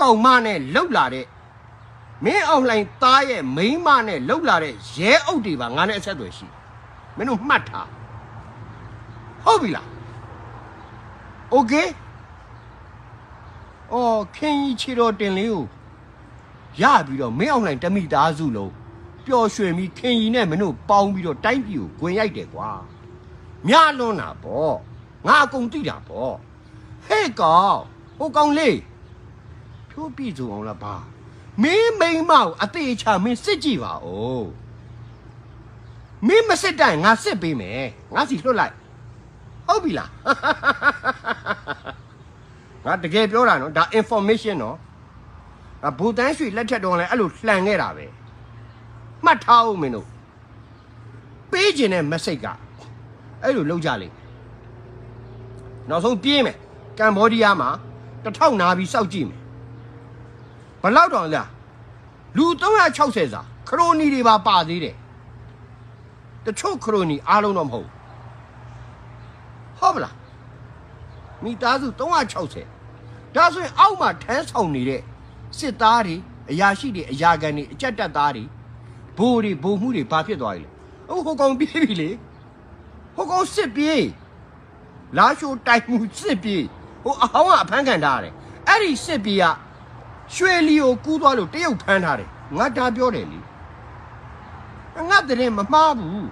ကောင်မနဲ့လှုပ်လာတဲ့မင်းအောင်လှိုင်သားရဲ့မိန်းမနဲ့လှုပ်လာတဲ့ရဲအုပ်တွေပါငါနဲ့အဆက်အသွယ်ရှိမင်းတို့မှတ်ထားဟုတ်ပြီလားโอเคအော်ခင်ကြီးချီတော်တင်လေးကိုရပြီးတော့မင်းအောင်လှိုင်တမိသားစုလုံးပျော်ရွှင်ပြီးခင်ကြီးနဲ့မင်းတို့ပေါင်းပြီးတော့တိုင်းပြည်ကိုဂွင်ရိုက်တယ်ကွာမြလွန်းတာပေါ့ငါအကုန်သိတာပေါ့ဟဲ့ကောင်ဟိုကောင်လေးဖြိုးပြစုံအောင်လားပါမင်းမိန်းမကိုအသေးချာမင်းစစ်ကြည့်ပါဦးမင်းမစစ်တိုင်ငါစစ်ပေးမယ်ငါစီလွတ်လိုက်ဟုတ်ပြီလားငါတကယ်ပြောတာနော်ဒါ information နော်ဒါဘူတန်းရွှေလက်ထက်တော့လည်းအဲ့လိုလှန်ခဲ့တာပဲမှတ်ထားဦးမင်းတို့ပေးခြင်းတဲ့ message ကအဲ့လိုလုပ်ကြလိမ့်နောက်ဆုံးပြေးမယ်ကမ်ဘောဒီးယားမှာ1000နာပြီးစောက်ကြည့်မယ်ဘယ်လောက်တောင်လားလူ360စာခရိုနီတွေပါသေးတယ်တချို့ခရိုနီအားလုံးတော့မဟုတ်ဟုတ်ပါလားမိသားစု360ဒါဆိုရင်အောက်မှာထမ်းဆောင်နေတဲ့စစ်သားတွေအရာရှိတွေအရာခံတွေအကြက်တက်သားတွေဘိုးတွေဘိုးမှုတွေဘာဖြစ်သွားပြီလဲဟိုကောင်ပြေးပြီလေဟိုကောင်စစ်ပြေးလာရှိုးတိုက်မှုစစ်ပြေးဟိုအဟောင်းကအဖမ်းခံထားရတယ်အဲ့ဒီစစ်ပြေးကရွှေလီကိုကူးသွားလို့တရုတ်ဖမ်းထားတယ်ငါဒါပြောတယ်လေငါတဲ့မမှားဘူး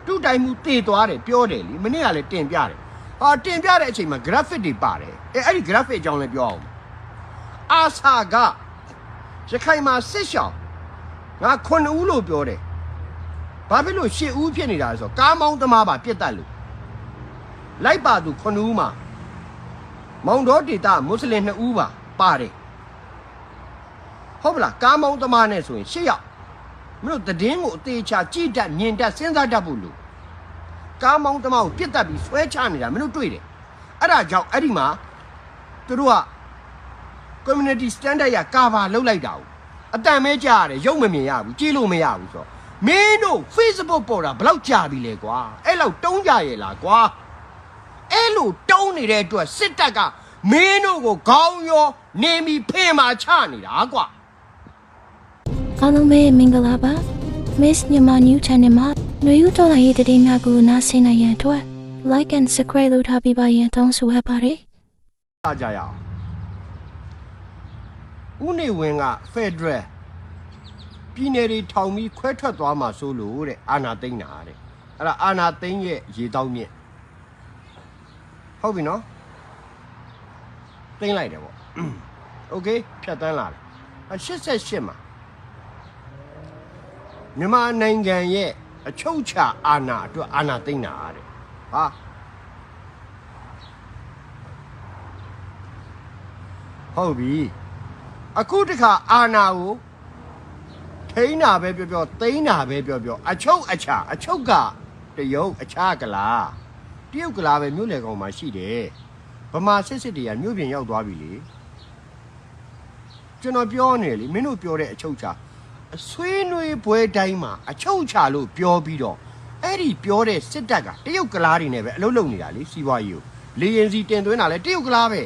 တူတိုင်မှုတည်သွားတယ်ပြောတယ်လေမနေ့ကလည်းတင်ပြတယ်ဟာတင်ပြတဲ့အချိန်မှာ graphic တွေပါတယ်အဲ့ဒီ graphic အကြောင်းလည်းပြောအောင်အာဆာကရခိုင်မှာစစ်ရှောင်းငါ9ဦးလို့ပြောတယ်ဘာဖြစ်လို့10ဦးဖြစ်နေတာလဲဆိုကားမောင်းသမားပါပြစ်တတ်လို့လိုက်ပါသူ9ဦးမှာမောင်တော်ဒေတာမွတ်စလင်2ဦးပါပါတယ်ဟုတ်ပလားကားမောင်းသမားနဲ့ဆိုရင်10ယောက်မင်းတို့တည်င်းကိုအသေးချာကြည့်တတ်မြင်တတ်စဉ်းစားတတ်ဖို့လို့ကားမောင်းသမားကိုပြစ်တတ်ပြီးဆွဲချနေတာမင်းတို့တွေ့တယ်အဲ့ဒါကြောင့်အဲ့ဒီမှာသူတို့က community standard ရကာဗာလုပ်လိုက်တာ哦အတန်မဲကြားရတယ်ရုပ်မမြင်ရဘူးကြည့်လို့မရဘူးဆိုတော့မင်းတို့ Facebook ပေါ်တာဘယ်လောက်ကြာပြီလဲကွာအဲ့လောက်တုံးကြရဲ့လားကွာအဲ့လိုတုံးနေတဲ့အတွက်စစ်တပ်ကမင်းတို့ကိုခေါင်းရောနေမီဖင်မာချနေတာကွာအားလုံးပဲမင်္ဂလာပါ Miss Nyama New Channel မှာຫນွေဦးတော်လာရေးတည်များကိုနားဆင်နိုင်ရန်အတွက် like and subscribe လုပ်ထားပေးပါရန်တောင်းဆိုအပ်ပါတယ်အားကြရအောင်ဦးနေဝင်းက Federal ပြည်နယ်တွေထောင်ပြီးခွဲထွက်သွားမှာဆိုလို့တဲ့အာနာသိန်းတာတဲ့အဲ့ဒါအာနာသိန်းရဲ့ရေတောင်းမြင့်ဟုတ်ပြီနော်သိန်းလိုက်တယ်ပေါ့โอเคဖြတ်တန်းလာတယ်88မှာမြန်မာနိုင်ငံရဲ့အချုပ်ချာအာဏာအတွက်အာဏာသိမ်းတာတဲ့ဟာဟုတ်ပြီအခုတခါအာဏာကိုထိန်းတာပဲပြောပြောသိမ်းတာပဲပြောပြောအချုပ်ကတရုတ်အခြားကလားတရုတ်ကလားပဲမြို့လေကောင်မှာရှိတယ်ဗမာစစ်တွေကမြို့ပြင်ရောက်သွားပြီလေကျွန်တော်ပြောနေလေမင်းတို့ပြောတဲ့အချုပ်ချာဆွေးနွေးပွဲတိုင်းမှာအချုပ်ချလို့ပြောပြီးတော့အဲ့ဒီပြောတဲ့စစ်တပ်ကတရုတ်ကလားတွေနဲ့ပဲအလုပ်လုပ်နေတာလေစီးပွားရေးကိုလေရင်စီတင်သွင်းတာလဲတရုတ်ကလားပဲ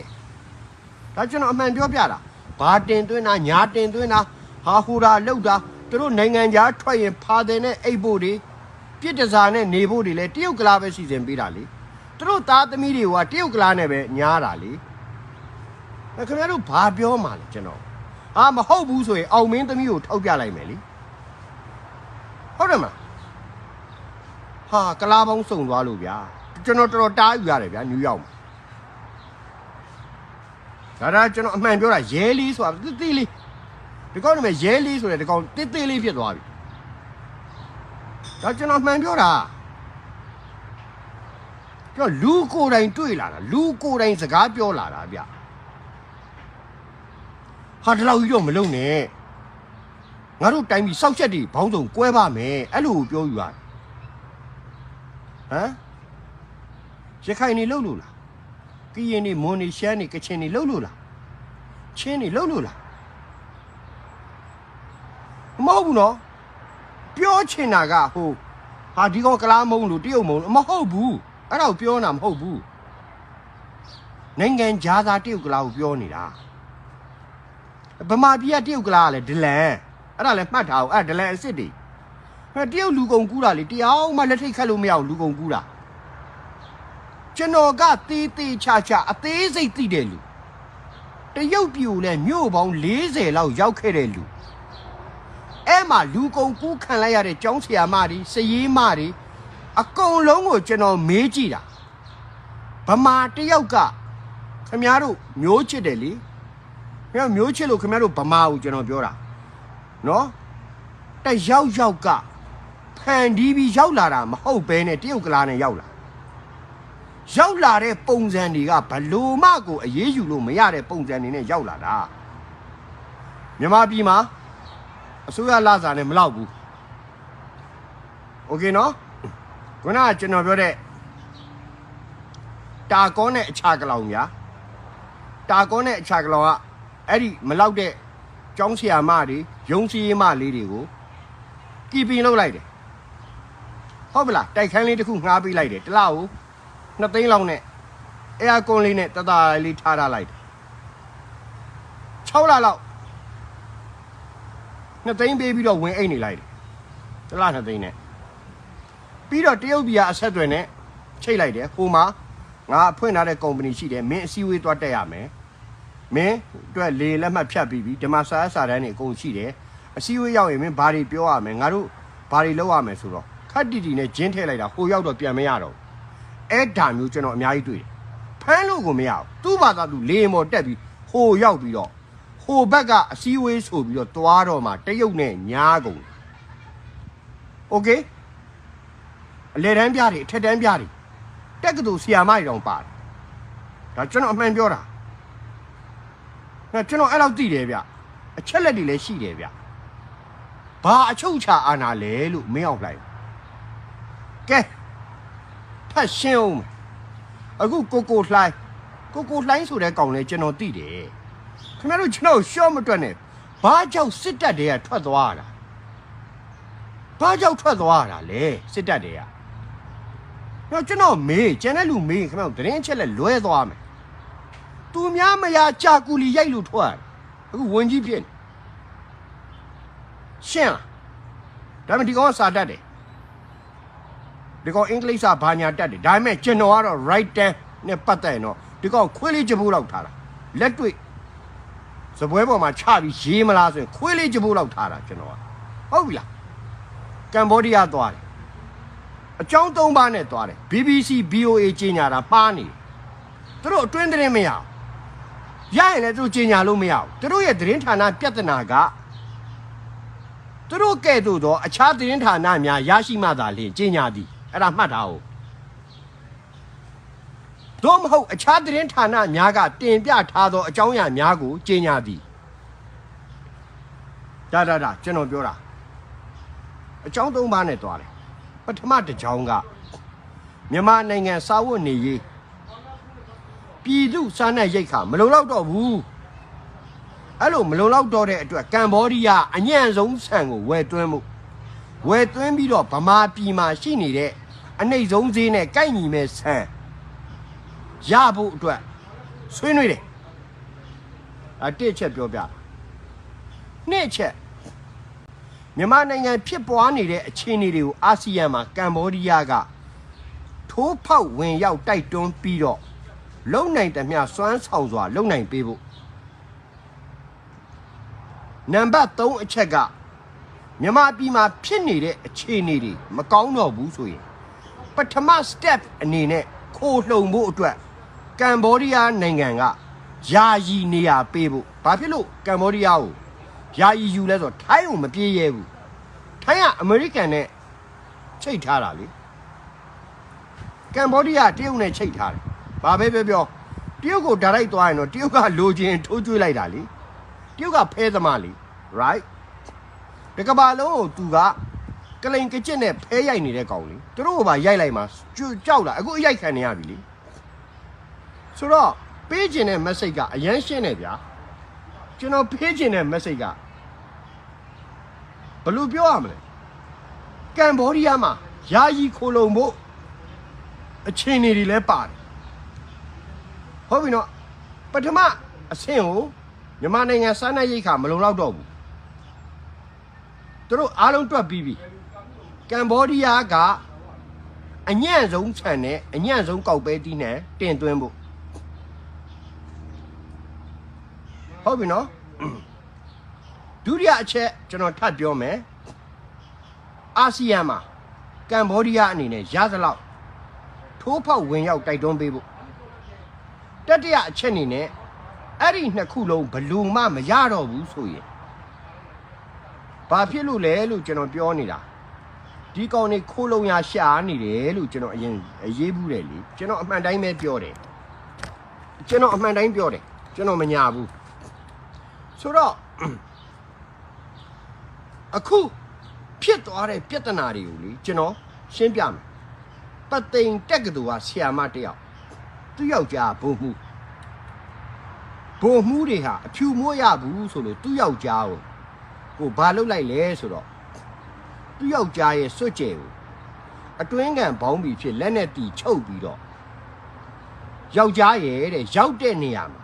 ဒါကျွန်တော်အမှန်ပြောပြတာဘာတင်သွင်းတာညာတင်သွင်းတာဟာဟူတာလောက်တာသူတို့နိုင်ငံခြားထွက်ရင်ဖာတယ်နဲ့အိတ်ဖို့တွေပြစ်တစားနဲ့နေဖို့တွေလဲတရုတ်ကလားပဲစီစဉ်ပေးတာလေသူတို့သားသမီးတွေကတရုတ်ကလားနဲ့ပဲညားတာလေခင်ဗျားတို့ဘာပြောမှလဲကျွန်တော်မဟုတ်ဘူးဆိုရင်အောင်မင်းသမီးကိုထောက်ပြလိုက်မယ်လေဟုတ်တယ်မလားကလားပေါင်းစုံသွားလို့ဗျာကျွန်တော်တော်တားယူရတယ်ဗျာနယူးယောက်မှာဒါကျွန်တော်အမှန်ပြောတာရဲလေးဆိုတာတိတိလေးဒီကောင်ကရဲလေးဆိုတဲ့ဒီကောင်တိတိလေးဖြစ်သွားပြီဒါကျွန်တော်မှန်ပြောတာကျွန်တော်လူကိုယ်တိုင်တွေ့လာတာလူကိုယ်တိုင်စကားပြောလာတာဗျဟာဒီလောက်ကြီးတော့မလုံနဲ့ငါတို့တိုင်းပြည်စောက်ချက်တွေဘောင်းစုံကွဲပါမယ်အဲ့လိုပြောယူရတယ်ရခိုင်နေလုံလို့လားကရင်နေမွန်နေရှမ်းနေကချင်နေလုံလို့လားချင်းနေလုံလို့လားမဟုတ်ဘူးနော်ပြောချင်တာကဒီကောင်ကလားမုံလို့တရုတ်မုံမဟုတ်ဘူးအဲ့ဒါကိုပြောတာမဟုတ်ဘူးနိုင်ငံခြားသားတရုတ်ကလားကိုပြောနေတာ ဗမာပြည်ကတရုတ်ကလာကလည်းဒလန်အဲ့ဒါလည်းမှတ်ထားအောင်အဲ့ဒလန်အစ်စ်တွေတရုတ်လူကုန်ကူးတာလေတရားမှလက်ထိတ်ခတ်လို့မရအောင်လူကုန်ကူးတာကျွန်တော်ကသေးသေးချာချာအသေးစိတ်သိတယ်လူတရုတ်ပြည်ကိုလည်းမြို့ပေါင်း40လောက်ရောက်ခဲ့တဲ့လူအဲ့မှာလူကုန်ကူးခံလိုက်ရတဲ့ကျောင်းဆရာမတွေစရေးမတွေအကုန်လုံးကိုကျွန်တော်မေးကြည့်တာဗမာတယောက်ကခင်ဗျားတို့မျိုးချစ်တယ်လေခင်ဗျားမျိုးချစ်လို့ခင်ဗျားတို့ဗမာကိုကျွန်တော်ပြောတာနော်တယောက်ယောက်ကဖန်တီးပြီးရောက်လာတာမဟုတ်ဘဲနဲ့တရုတ်ကလာနဲ့ရောက်လာတဲ့ပုံစံတွေကဘလို့မှကိုအေးယူလို့မရတဲ့ပုံစံတွေနဲ့ရောက်လာတာမြန်မာပြည်မှာအစိုးရလာစာနဲ့မလောက်ဘူးโอเคနော်ခုနကကျွန်တော်ပြောတဲ့တာကောနဲ့အခြားကလောင်များတာကောနဲ့အခြားကလောင်ကအဲ့ဒီမလောက်တဲ့ကျောင်းဆရာမတွေရုံးစီးမလေးတွေကိုကီပင်လုပ်လိုက်တယ်ဟုတ်ပလားတိုက်ခန်းလေးတစ်ခုငှားပေးလိုက်တယ်တစ်လားကို2သိန်းလောက်နဲ့အဲယာကွန်လေးနဲ့တတလေးထားလိုက်တယ်6လလောက်2သိန်းပေးပြီးတော့ဝင်အိတ်နေလိုက်တယ်တစ်လား2သိန်းနဲ့ပြီးတော့တရုတ်ပြည်ကအဆက်အသွယ်နဲ့ချိတ်လိုက်တယ်ဟိုမှာငါဖွင့်ထားတဲ့ကုမ္ပဏီရှိတယ်မင်းအစည်းအဝေးသွားတက်ရမယ်မင်းအတွက်လေလက်မှတ်ဖြတ်ပြီးဒီမှာစာတန်းတွေအကုန်ရှိတယ်အစည်းအဝေးရောက်ရင်မင်းဘာတွေပြောရမယ်ငါတို့ဘာတွေလုပ်ရမယ်ဆိုတော့ခက်တီတီနဲ့ဂျင်းထည့်လိုက်တာဟိုရောက်တော့ပြန်မရတော့အဲ့ဒါမျိုးကျွန်တော်အများကြီးတွေ့တယ်ဖမ်းလို့ကိုမရဘူးသူ့ဘာသာသူလေမော်တက်ပြီးဟိုရောက်ပြီးတော့ဟိုဘက်ကအစည်းအဝေးဆိုပြီးတော့သွားတော့မှတရုတ်နဲ့ညားကုန်โอเคအလေတန်းပြတွေအထက်တန်းပြတွေတက်ကတူဆီယာမတွေတောင်ပါတယ်ဒါကျွန်တော်အမှန်ပြောတာကျွန်တော်အဲ့လောက်သိတယ်ဗျအချက်လက်တွေလည်းရှိတယ်ဗျဘာအချုပ်ချအာဏာလဲလို့မင်းအောင်လိုက်ကဲဖတ်ရှင်းအောင်အခုကိုလှိုင်းဆိုတဲ့ကောင်လဲကျွန်တော်သိတယ်ခင်ဗျားတို့ကျွန်တော်ရှော့မတွက်နဲ့ဘာကြောင့်စစ်တပ်တွေကထွက်သွားတာဘာကြောင့်ထွက်သွားတာလဲစစ်တပ်တွေကတော့ကျွန်တော်မေးကျန်တဲ့လူမေးခင်ဗျားတို့သတင်းချက်လက်လွဲသွားမယ်သူများမရကြာကူလီရိုက်လို့ထွက်အခုဝင်ကြီးဖြစ်ရှင်းလားဒါပေမဲ့ဒီကောင်ကစာတတ်တယ်ဒီကောင်အင်္ဂလိပ်စာဘာညာတတ်တယ်ဒါပေမဲ့ကျွန်တော်ကတော့ right turn နဲ့ပတ်သက်ရင်တော့ဒီကောင်ခွေးလေးကြပိုးလောက်ထားတာလက်တွေ့စပွဲပေါ်မှာချပြီးရေးမလားဆိုရင်ခွေးလေးကြပိုးလောက်ထားတာကျွန်တော်ကဟုတ်ပြီလားကမ်ဘောဒီးယားသွားတယ်အကြောင်း3ပါးနဲ့သွားတယ် BBC VOA ကြီးညာတာမှားနေသူတို့အတွင်းသတင်းမရရရင်လည်းသူတို့ကြီးညာလို့မရဘူးသူတို့ရဲ့သတင်းဌာနပြဿနာကသူတို့ကဲ့သို့သောအခြားသတင်းဌာနများရရှိမှသာလျှင်ကြီးညာသည်အဲ့ဒါမှတ်ထားအောင်တို့မဟုတ်အခြားသတင်းဌာနများကတင်ပြထားသောအကြောင်းအရာများကိုကြီးညာသည်ဒါကျွန်တော်ပြောတာအကြောင်း3ပါးနဲ့သွားတယ်ပထမတစ်ကြောင်းကမြန်မာနိုင်ငံစာဝတ်နေရေးပြည်သူစားနပ်ရိက္ခာမလုံလောက်တော့ဘူးအဲ့လိုမလုံလောက်တော့တဲ့အတွက်ကမ်ဘောဒီးယားအညံ့ဆုံးဆန်ကိုဝယ်သွင်းပြီးတော့ဗမာပြည်မှာရှိနေတဲ့အနှိမ့်ဆုံးဈေးနဲ့ကိုက်ညီမဲ့ဆန်ရဖို့အတွက်ဆွေးနွေးတယ်တစ်ချက်ပြောပြနှစ်ချက်မြန်မာနိုင်ငံဖြစ်ပွားနေတဲ့အခြေအနေတွေကိုအာဆီယံမှာကမ်ဘောဒီးယားကထိုးဖောက်ဝင်ရောက်တိုက်တွန်းပြီးတော့လုံနိုင်သမျှစွမ်းဆောင်စွာလုံနိုင်ပေးဖို့နံပါတ်3အချက်ကမြန်မာပြည်မှာဖြစ်နေတဲ့အခြေအနေတွေမကောင်းတော့ဘူးဆိုရင်ပထမ step အနေနဲ့ခိုးလှုံဖို့အတွက်ကမ်ဘောဒီးယားနိုင်ငံကယာယီနေရာပေးဖို့ဘာဖြစ်လို့ကမ်ဘောဒီးယားကိုယာယီယူလဲဆိုတော့ထိုင်းကိုမပြေးရဲဘူးထိုင်းကအမေရိကန်နဲ့ချိတ်ထားတာလေကမ်ဘောဒီးယားတရုတ်နဲ့ချိတ်ထားတယ်ဘာပဲပြောတရုတ်ကိုဒါရိုက်သွားရင်တော့တရုတ်ကလိုချင်ထိုးကျွေးလိုက်တာလေတရုတ်ကဖဲသမားလေ right ဒီကဘာလုံးကိုသူကကလိန်ကကျစ်နဲ့ဖဲရိုက်နေတဲ့ကောင်လေသူတို့ကပါရိုက်လိုက်မှာကြောက်လာအခုအရိုက်ခံနေရပြီလေဆိုတော့ပေးခြင်းတဲ့ message ကအရန်ရှင်းတယ်ဗျာကျွန်တော်ပေးခြင်းတဲ့ message ကဘယ်လိုပြောရမလဲကမ်ဘောဒီးယားမှာယာယီခိုလုံဖို့အခြေအနေတွေလည်းပါတယ်ဟုတ်ပြီနော်ပထမအဆင့်ကို မြန်မာနိုင်ငံစားနပ်ရိက္ခာမလုံလောက်တော့ဘူးသူတို့အားလုံးတွက်ပြီးပြီကမ်ဘောဒီးယားကအညံ့ဆုံးခြံနဲ့အညံ့ဆုံးကောက်ပဲတီးနဲ့တင်သွင်းဖို့ဟုတ်ပြီနော်ဒုတိယအချက်ကျွန်တော်ထပ်ပြောမယ်အာဆီယံမှာကမ်ဘောဒီးယားအနေနဲ့ရသလောက်ထိုးဖောက်ဝင်ရောက်တိုက်တွန်းပေးဖို့တတိယအချက်အနေနဲ့အဲ့ဒီနှစ်ခုလုံးဘလူမှမရတော့ဘူးဆိုရင်ဘာဖြစ်လို့လဲလို့ကျွန်တော်ပြောနေတာဒီကောင်တွေခိုးလုံရရှာနေတယ်လို့ကျွန်တော်အရင်ရေးဘူးတယ်လေကျွန်တော်အမှန်တိုင်းပဲပြောတယ်ကျွန်တော်အမှန်တိုင်းပြောတယ်ကျွန်တော်မညာဘူးဆိုတော့အခုဖြစ်သွားတဲ့ပြဿနာတွေကိုလေကျွန်တော်ရှင်းပြမယ်ပသိမ်တက်ကတူကဆရာမတယောက်သူ့ယောက်ျားဘုံမှုတွေဟာအဖြူမိုးရဘူးဆိုလို့သူ့ယောက်ျားကိုဘာလုပ်လိုက်လဲဆိုတော့သူ့ယောက်ျားရဲ့စွတ်ကြဲကိုအတွင်းကန်ဘောင်းဘီဖြစ်လက်နဲ့တီချုပ်ပြီးတော့ယောက်ျားရဲ့တဲ့ရောက်တဲ့နေရာမှာ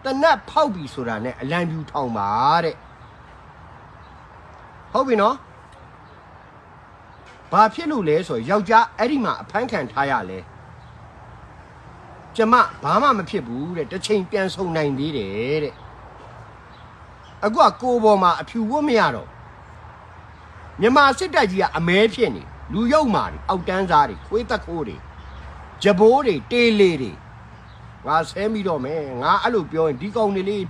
တနတ်ဖောက်ပြီးဆိုတာနဲ့အလံပြူထောင်ပါတဲ့ဟုတ်ပြီနော်ဘာဖြစ်လို့လဲဆိုယောက်ျားအဲ့ဒီမှာအဖမ်းခံထားရလဲကျမဘာမှမဖြစ်ဘူးတဲ့တစ်ချိန်ပြန်ဆုံနိုင်သေးတယ်တဲ့အခုကကိုပေါ်မှာအဖြူဝတ်မရတော့မြန်မာစစ်တပ်ကြီးကအမဲဖြစ်နေလူရုပ်မာတွေအောက်တန်းစားတွေခွေးသက်ခိုးတွေဂျဘိုးတွေတေးလေးတွေငါဆဲမိတော့မယ်ငါအဲ့လိုပြောရင်ဒီကောင်တွေလေး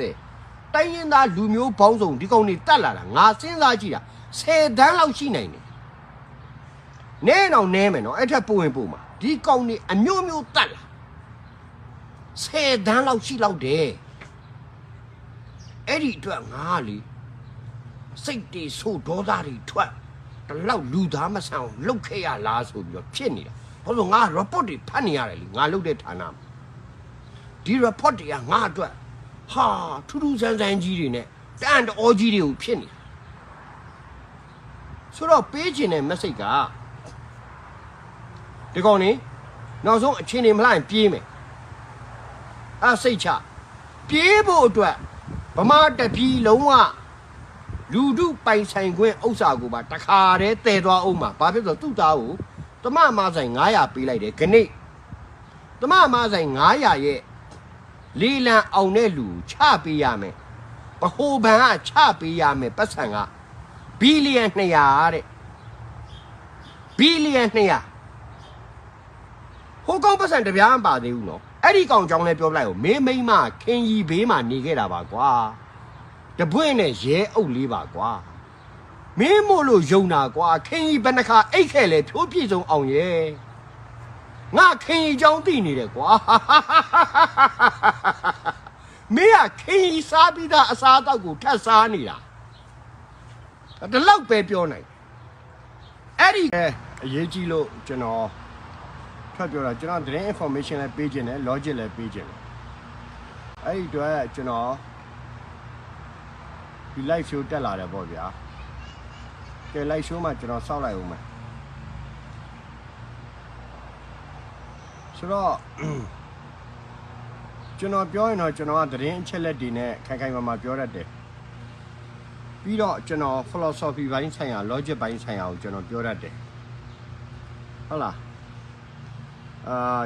290တိုင်းရင်းသားလူမျိုးပေါင်းစုံဒီကောင်တွေတတ်လာတာငါစဉ်းစားကြည့်တာ10တန်းလောက်ရှိနိုင်တယ်နဲတော့နဲမယ်နော်အဲ့ထက်ပို့ရင်ပို့မှာဒီကောင်တွေအမျိုးမျိုးတတ်လာ10တန်းလောက်ရှိလောက်တယ်အဲ့ဒီအတွက်ငါလေစိတ်တွေဆိုးဒေါသတွေထွက်တလောက်လူသားမဆန်လှုပ်ခဲ့ရလားဆိုပြီးတော့ဖြစ်နေတာဘာလို့ငါ report တွေဖတ်နေရတယ်လေငါလုပ်တဲ့ဌာနမှာဒီ report တွေကငါအတွက်ဟာထူးထူးဆန်းဆန်းကြီးတွေနဲ့တန်တော်ကြီးတွေကိုဖြစ်နေတာဆိုတော့ပေးခြင်းတဲ့ message ကဒီကောင်နေနောက်ဆုံးအချင်းတွေမလိုက်ပြေးမယ်စိတ်ချပြေးဖို့အတွက်ဗမာတပြည်လုံးကလူထုပိုင်ဆိုင်ခွင့်ဥစ္စာကိုပါတခါတည်းတည်သွားအောင်မှာဘာဖြစ်လို့သူ့သားကိုတမမဆိုင်900ပေးလိုက်တယ်ခဏိတမမဆိုင်900ရဲ့လီလံအောင်တဲ့လူချပေးရမယ်ဗဟိုဘဏ်ကချပေးရမယ်ပတ်စံကဘီလီယံ200တဲ့ဘီလီယံ200ဟိုကောင်ပတ်စံတပြားမပါသေးဘူးနော်အဲ့ဒီကောင်ကြောင့်လည်းပြောပလိုက်ကိုမင်းမိမခင်ကြီးဘေးမှာနေခဲ့တာပါကွာတပွင့်နဲ့ရဲအုပ်လေးပါကွာမင်းမို့လို့ယုံတာကွာခင်ကြီးဘယ်နှခါအိတ်ခဲ့လဲဖြိုးပြည့်စုံအောင်ရဲ့ငါခင်ကြီးကြောင်းသိနေတယ်ကွာမင်းကခင်ကြီးစားပြီးသားအစားအသောက်ကိုထပ်စားနေတာဒီလောက်ပဲပြောနိုင်အဲ့ဒီအရေးကြီးလို့ကျွန်တော်ထပ်ပြောတာကျွန်တော်သတင်း information လည်းပေးခြင်းနဲ့ logic လည်းပေးခြင်းအဲ့ဒီတော့ကျွန်တော်ဒီ live show တက်လာတယ်ပေါ့ဗျာကဲ live show မှာကျွန်တော်စောင့်လိုက်ဦးမယ်ဆိုတော့ကျွန်တော်ပြောရင်တော့ကျွန်တော်ကသတင်းအချက်လက်တွေနဲ့ခိုင်ခိုင်မာမာပြောတတ်တယ်ပြီးတော့ကျွန်တော် philosophy ဘိုင်းဆိုင်ရာ logic ဘိုင်းဆိုင်ရာကိုကျွန်တော်ပြောတတ်တယ်ဟုတ်လား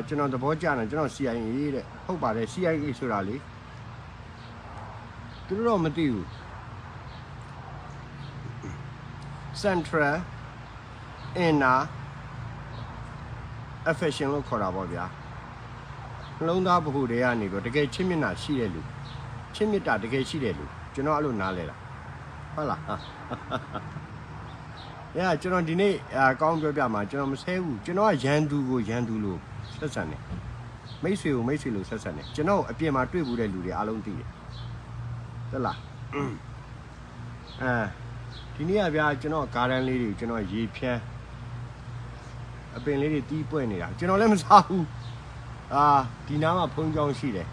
ကျွန်တော်သဘောကျတယ်ကျွန်တော် CIA တဲ့ဟုတ်ပါတယ် CIA ဆိုတာလေသူတို့တော့မသိဘူး Central Inner Affection လို့ခေါ်တာပေါ့ဗျာနှလုံးသားဗဟုတွေကနေတော့တကယ်ချစ်မြတ်တာရှိတဲ့လူချစ်မြတ်တာတကယ်ရှိတဲ့လူကျွန်တော်အဲ့လိုနားလဲတာဟုတ်လားကျွန်တော်ဒီနေ့ကောင်းပြောပြမှာကျွန်တော်မဆဲဘူးကျွန်တော်ကရန်သူကိုရန်သူလို့ဆက်ဆံတယ်မိတ်ဆွေကိုမိတ်ဆွေလို့ဆက်ဆံတယ်ကျွန်တော်အပြင်မှာတွေ့ဘူးတဲ့လူတွေအားလုံးသိတယ်ဟုတ်လားဒီနေ့ကဗျာကျွန်တော်ဂါရန်လေးတွေကျွန်တော်ရေဖြန်းအပင်လေးတွေတီးပွက်နေတာကျွန်တော်လည်းမစားဘူးဒီနားမှာဖုံးကြောင်းရှိတယ်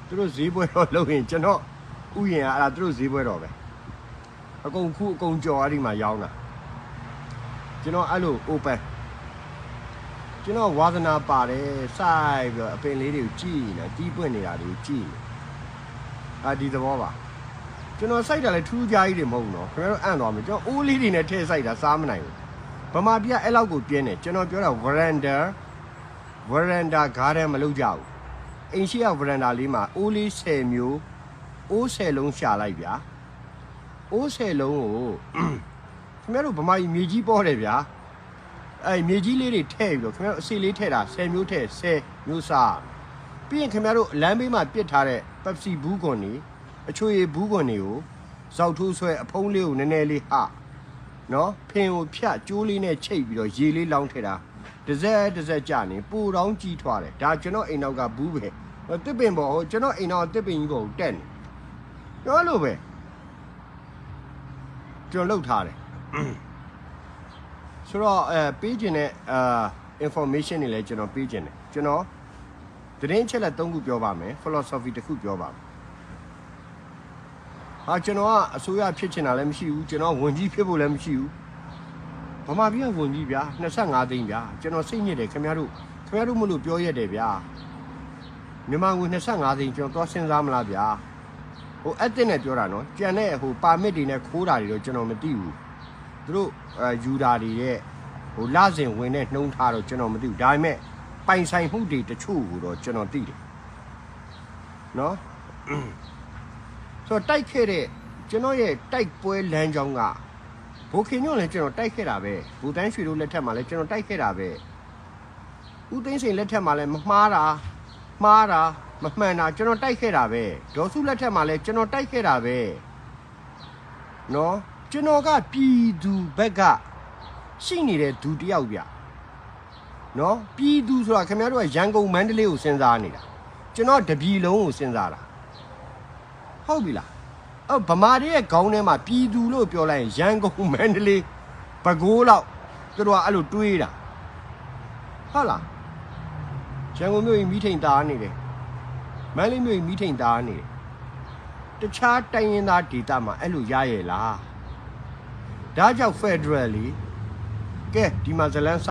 သူတို့ဈေးပွဲတော့လုပ်ရင်ကျွန်တော်ဥယျာဉ်အဲ့ဒါသူတို့ဈေးပွဲတော့ပဲအကုန်ခုအကုန်ကြော်အဲ့ဒီမှာရောင်းတာကျွန်တော်အဲ့လို open ကျွန်တော်ဝါသနာပါတယ်စိုက်ပြီးတော့အပင်လေးတွေကိုကြည့်နေတီးပွင့်နေတာတွေကိုကြည့်နေ ဒီသဘောပါကျွန်တော်စိုက်တာလဲထူးခြားကြီးတွေမဟုတ်ဘူးနော်ခင်ဗျားတို့အံ့သွားမယ်ကျွန်တော်အိုးလေးတွေနဲ့ထည့်စိုက်တာစားမနိုင်ဘူးဗမာပြည်အဲ့လောက်ကိုပြင်းတယ်ကျွန်တော်ပြောတာ veranda garden မလုပ်ကြဘူးအိမ်ရှိက veranda လေးမှာအိုးလေး10မျိုးအိုး10လုံးရှာလိုက်ဗျာအိုး10လုံးကိုခင်ဗျားတို့ဗမာပြည်မြေကြီးပေါ်တယ်ဗျာအဲ့မြေကြီးလေးတွေထည့်ပြီးတော့ခင်ဗျားတို့အစီလေးထည့်တာ10မျိုးထည့်10မျိုးစားပြီးရင်ခင်ဗျားတို့လမ်းဘေးမှာပစ်ထားတဲ့ Pepsi ဘူးကွန်တွေအချွေဘူးကွန်တွေကိုဇောက်ထိုးဆွဲအဖုံးလေးကိုနည်းနည်းလေးဟနော်ဖင်ကိုဖြတ်ကျိုးလေးနဲ့ချိတ်ပြီးတော့ရေလေးလောင်းထည့်တာတစ်စက်ကြနေပူတောင်းကြီးထွားတယ်ဒါကျွန်တော်အိမ်နောက်ကဘူးပဲတစ်ပင်ပေါ်ဟိုကျွန်တော်အိမ်နောက်ကတစ်ပင်ကြီးပေါ်တက်နေပြောလို့ပဲကျွန်တော်လှုပ်ထားတယ်ဆိုတော့ပေးခြင်းနဲ့information တွေလည်းကျွန်တော်ပေးခြင်းတယ်ကျွန်တော်သတင်းချက်လက်3ခုပြောပါမယ် philosophy တစ်ခုပြောပါမယ်ဟာကျွန်တော်ကအစိုးရဖြစ်ချင်တာလည်းမရှိဘူးကျွန်တော်ဝန်ကြီးဖြစ်ဖို့လည်းမရှိဘူးဗမာပြည်ကဝန်ကြီးဗျာ25သိန်းဗျာကျွန်တော်စိတ်ညစ်တယ်ခင်ဗျားတို့မလို့ပြောရတယ်ဗျာမြန်မာငွေ25သိန်းကျွန်တော်သွားစဉ်းစားမလားဗျာဟိုအက်တစ်နဲ့ပြောတာနော်ကြံတဲ့ဟိုပါမစ်တွေနဲ့ခိုးတာတွေတော့ကျွန်တော်မသိဘူးသူတို့ယူတာတွေရဲ့ဟိုလစဉ်ဝင်တဲ့နှုံးထားတော့ကျွန်တော်မသိဘူးဒါပေမဲ့ပိုင်ဆိုင်မှုတွေတချို့ကိုတော့ကျွန်တော်သိတယ်နော်ဆိုတော့တိုက်ခဲ့တဲ့ကျွန်တော်ရဲ့တိုက်ပွဲလမ်းကြောင်းကဘိုခင်ညွန့်လည်းကျွန်တော်တိုက်ခဲ့တာပဲဘူတန်းရွှေတို့လက်ထက်မှာလည်းကျွန်တော်တိုက်ခဲ့တာပဲဦးသိန်းစိန်လက်ထက်မှာလည်းမမှားတာမမှန်တာကျွန်တော်တိုက်ခဲ့တာပဲဒေါ်စုလက်ထက်မှာလည်းကျွန်တော်တိုက်ခဲ့တာပဲနော်ကျွန်တော်ကပြည်သူဘက်ကရှိနေတဲ့သူတယောက်ဗျနော်ပြည်သူဆိုတာခင်ဗျားတို့ကရန်ကုန်မန္တလေးကိုစဉ်းစားနေတာကျွန်တော်တပြည်လုံးကိုစဉ်းစားတာဟုတ်ပြီလားဗမာတွေရဲ့ခေါင်းထဲမှာပြည်သူလို့ပြောလိုက်ရင်ရန်ကုန်မန္တလေးပဲခူးလောက်သူတို့ကအဲ့လိုတွေးတာဟုတ်လားရန်ကုန်မြို့ကြီးမိထိန်သားနေတယ်မန္တလေးမြို့ကြီးမိထိန်သားနေတယ်တခြားတိုင်းရင်းသားဒေသမှာအဲ့လိုရရဲ့လားဒါကြောင့် Federal လီကဲဒီမှာဇလန်း